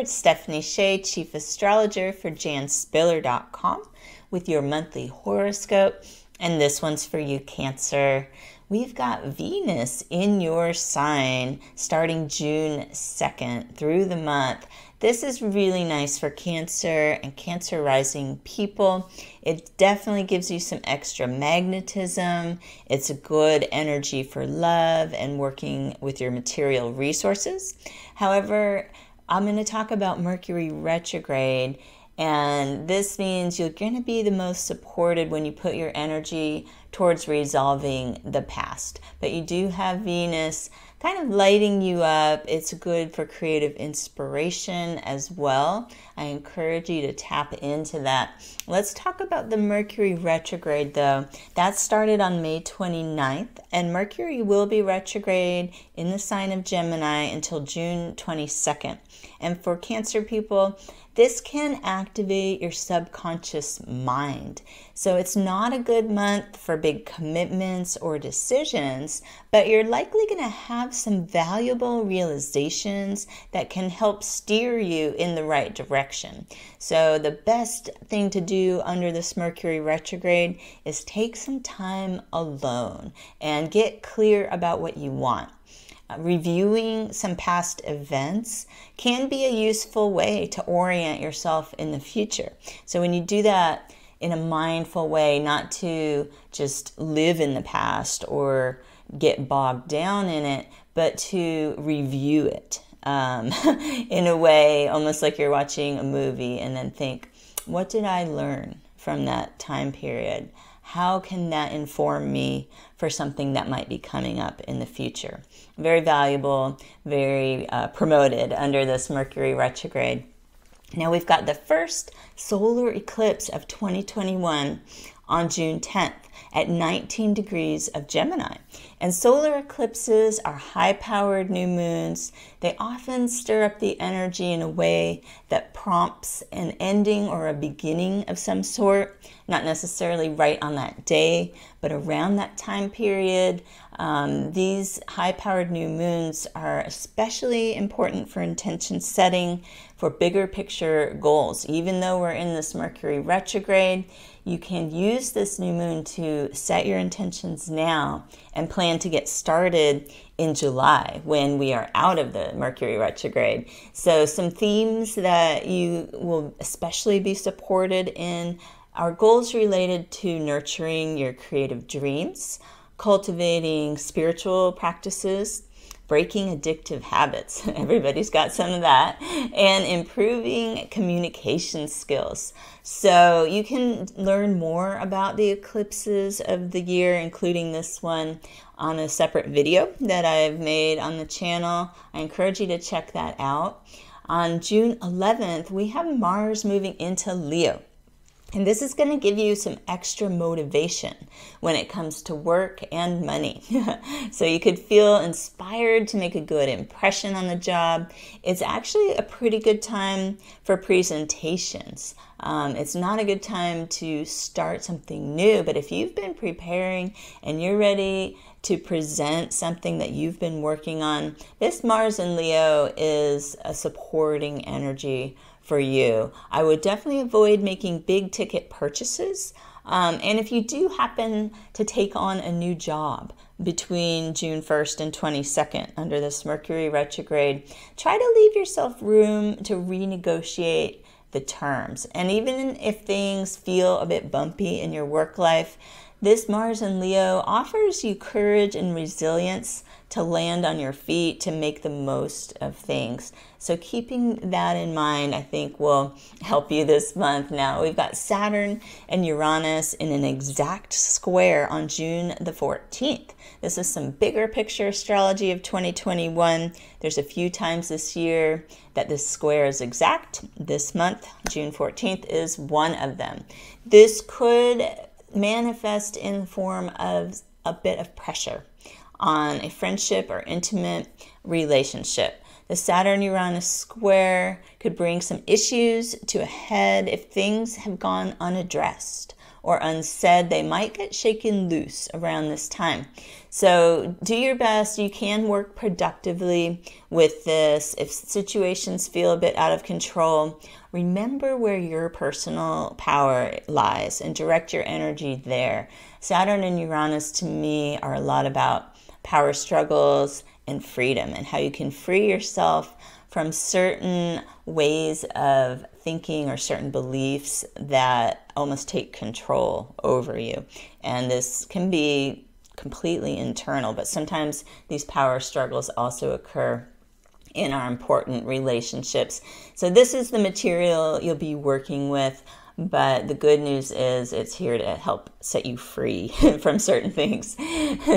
it's Stephanie Shea, Chief Astrologer for janspiller.com with your monthly horoscope. And this one's for you, Cancer. We've got Venus in your sign starting June 2nd through the month. This is really nice for Cancer and Cancer rising people. It definitely gives you some extra magnetism. It's a good energy for love and working with your material resources. However, I'm going to talk about Mercury retrograde, and this means you're going to be the most supported when you put your energy towards resolving the past. But you do have Venus kind of lighting you up. It's good for creative inspiration as well. I encourage you to tap into that. Let's talk about the Mercury retrograde though. That started on May 29th, and Mercury will be retrograde in the sign of Gemini until June 22nd. And for Cancer people, this can activate your subconscious mind. So it's not a good month for big commitments or decisions, but you're likely going to have some valuable realizations that can help steer you in the right direction. So the best thing to do under this Mercury retrograde is take some time alone and get clear about what you want. Reviewing some past events can be a useful way to orient yourself in the future. So when you do that in a mindful way, not to just live in the past or get bogged down in it, but to review it in a way almost like you're watching a movie, and then think, what did I learn from that time period? How can that inform me for something that might be coming up in the future? Very valuable, very promoted under this Mercury retrograde. Now we've got the first solar eclipse of 2021 on June 10th at 19 degrees of Gemini. And solar eclipses are high-powered new moons. They often stir up the energy in a way that prompts an ending or a beginning of some sort, not necessarily right on that day, but around that time period. These high-powered new moons are especially important for intention setting, for bigger picture goals. Even though we're in this Mercury retrograde, you can use this new moon to set your intentions now and plan to get started in July when we are out of the Mercury retrograde. So some themes that you will especially be supported in are goals related to nurturing your creative dreams, cultivating spiritual practices, breaking addictive habits, everybody's got some of that, and improving communication skills. So you can learn more about the eclipses of the year, including this one, on a separate video that I've made on the channel. I encourage you to check that out. On June 11th, we have Mars moving into Leo. And this is going to give you some extra motivation when it comes to work and money. So you could feel inspired to make a good impression on the job. It's actually a pretty good time for presentations. It's not a good time to start something new, but if you've been preparing and you're ready to present something that you've been working on, this Mars in Leo is a supporting energy for you. I would definitely avoid making big ticket purchases. And if you do happen to take on a new job between June 1st and 22nd under this Mercury retrograde, try to leave yourself room to renegotiate the terms. And even if things feel a bit bumpy in your work life, this Mars in Leo offers you courage and resilience to land on your feet, to make the most of things. So keeping that in mind, I think, will help you this month. Now, we've got Saturn and Uranus in an exact square on June the 14th. This is some bigger picture astrology of 2021. There's a few times this year that this square is exact. This month, June 14th, is one of them. This could manifest in the form of a bit of pressure on a friendship or intimate relationship. The Saturn-Uranus square could bring some issues to a head if things have gone unaddressed or unsaid, they might get shaken loose around this time. So do your best. You can work productively with this. If situations feel a bit out of control, remember where your personal power lies and direct your energy there. Saturn and Uranus, to me, are a lot about power struggles and freedom, and how you can free yourself from certain ways of thinking or certain beliefs that almost take control over you. And this can be completely internal, but sometimes these power struggles also occur in our important relationships. So this is the material you'll be working with, but the good news is it's here to help set you free from certain things.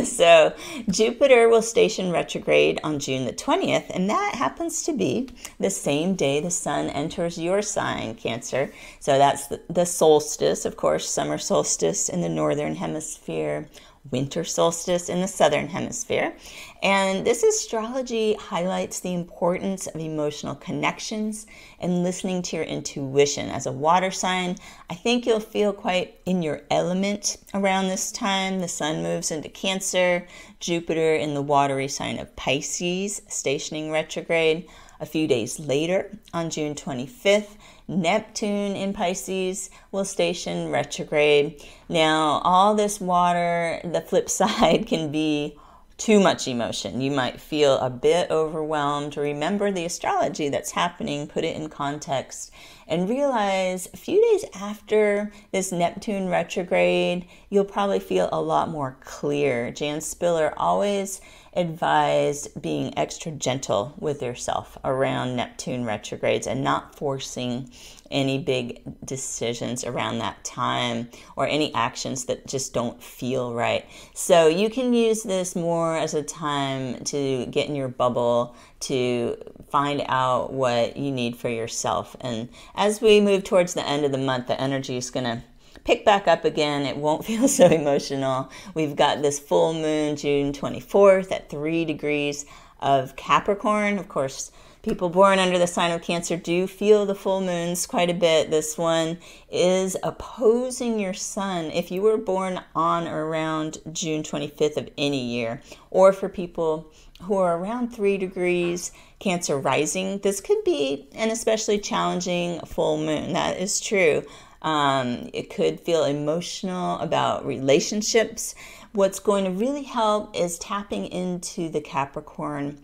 So Jupiter will station retrograde on June the 20th, and that happens to be the same day the sun enters your sign, Cancer. So that's the solstice, of course, summer solstice in the northern hemisphere, winter solstice in the southern hemisphere. And this astrology highlights the importance of emotional connections and listening to your intuition. As a water sign, I think you'll feel quite in your element around this time. The sun moves into Cancer, Jupiter in the watery sign of Pisces, stationing retrograde. A few days later, on June 25th, Neptune in Pisces will station retrograde. Now, all this water, the flip side can be too much emotion. You might feel a bit overwhelmed. Remember the astrology that's happening, put it in context, and realize a few days after this Neptune retrograde, you'll probably feel a lot more clear. Jan Spiller always advised being extra gentle with yourself around Neptune retrogrades and not forcing any big decisions around that time or any actions that just don't feel right. So you can use this more as a time to get in your bubble, to find out what you need for yourself. And as we move towards the end of the month, the energy is going to pick back up again. It won't feel so emotional. We've got this full moon June 24th at 3 degrees of Capricorn. Of course, people born under the sign of Cancer do feel the full moons quite a bit. This one is opposing your sun. If you were born on or around June 25th of any year, or for people who are around 3 degrees Cancer rising, this could be an especially challenging full moon. That is true. It could feel emotional about relationships. What's going to really help is tapping into the Capricorn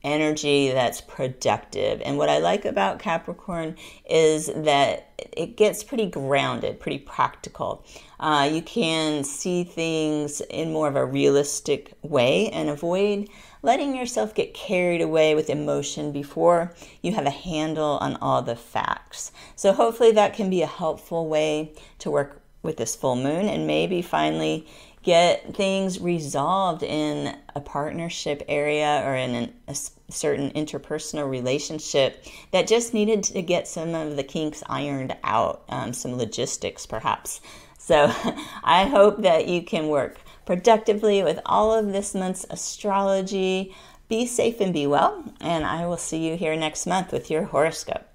energy that's productive. And what I like about Capricorn is that it gets pretty grounded, pretty practical. You can see things in more of a realistic way and avoid letting yourself get carried away with emotion before you have a handle on all the facts. So hopefully that can be a helpful way to work with this full moon and maybe finally get things resolved in a partnership area or in a certain interpersonal relationship that just needed to get some of the kinks ironed out, some logistics perhaps. So I hope that you can work productively with all of this month's astrology. Be safe and be well, and I will see you here next month with your horoscope.